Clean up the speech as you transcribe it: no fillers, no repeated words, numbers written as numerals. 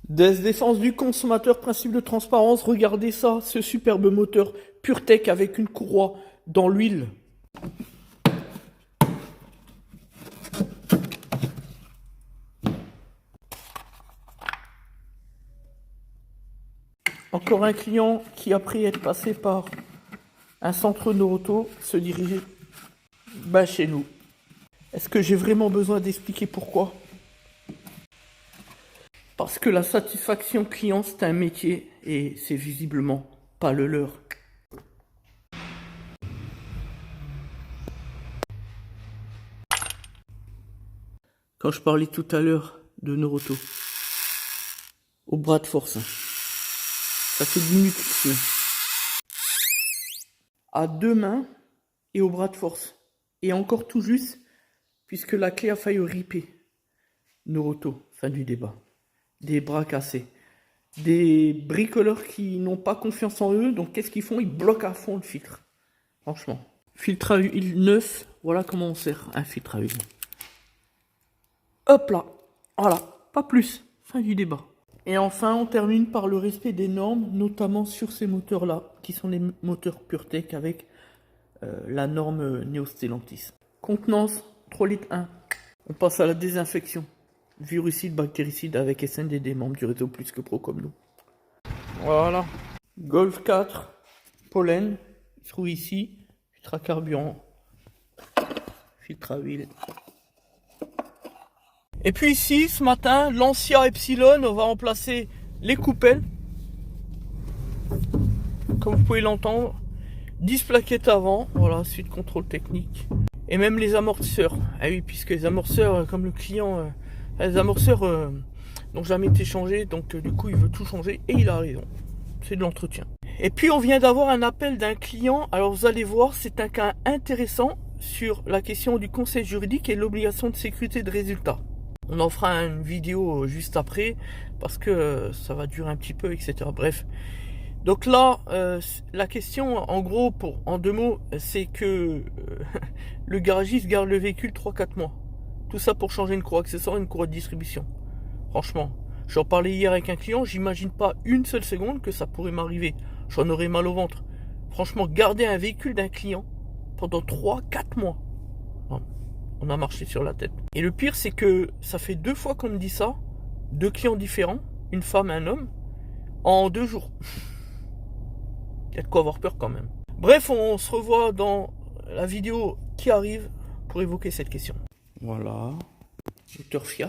Défense du consommateur, principe de transparence, regardez ça, ce superbe moteur PureTech avec une courroie dans l'huile. Encore un client qui, après être passé par un centre Noroto, se dirigeait chez nous. Est-ce que j'ai vraiment besoin d'expliquer pourquoi? Parce que la satisfaction client, c'est un métier et c'est visiblement pas le leur. Quand je parlais tout à l'heure de Noroto, au bras de force, ça fait 10 minutes que à deux mains et au bras de force. Et encore tout juste, puisque la clé a failli ripper. Noroto, fin du débat. Des bras cassés. Des bricoleurs qui n'ont pas confiance en eux, donc qu'est-ce qu'ils font? Ils bloquent à fond le filtre. Franchement. Filtre à huile neuf, voilà comment on sert un filtre à huile. Hop là, voilà, pas plus. Fin du débat. Et enfin, on termine par le respect des normes, notamment sur ces moteurs-là, qui sont les moteurs PureTech avec la norme Neo Stellantis. Contenance, 3 litres 1. On passe à la désinfection. Virucide, bactéricide avec SNDD, membre du réseau Plus que Pro comme nous. Voilà. Golf 4, pollen, il se trouve ici. Filtre à carburant, filtre à huile. Et puis ici, ce matin, Lancia Epsilon, on va remplacer les coupelles. Comme vous pouvez l'entendre. 10 plaquettes avant, voilà, suite contrôle technique. Et même les amortisseurs. Ah oui, puisque les amortisseurs, comme le client, les amortisseurs n'ont jamais été changés, donc du coup il veut tout changer et il a raison. C'est de l'entretien. Et puis on vient d'avoir un appel d'un client. Alors vous allez voir, c'est un cas intéressant sur la question du conseil juridique et l'obligation de sécurité de résultat. On en fera une vidéo juste après parce que ça va durer un petit peu, etc. Bref. Donc là, la question, en gros, en deux mots, c'est que le garagiste garde le véhicule 3-4 mois. Tout ça pour changer une cour accessoire et une cour de distribution. Franchement, j'en parlais hier avec un client, j'imagine pas une seule seconde que ça pourrait m'arriver. J'en aurais mal au ventre. Franchement, garder un véhicule d'un client pendant 3-4 mois. Non, on a marché sur la tête. Et le pire, c'est que ça fait 2 fois qu'on me dit ça. 2 clients différents, une femme et un homme, en 2 jours. Il y a de quoi avoir peur quand même. Bref, on se revoit dans la vidéo qui arrive pour évoquer cette question. Voilà, moteur Fiat.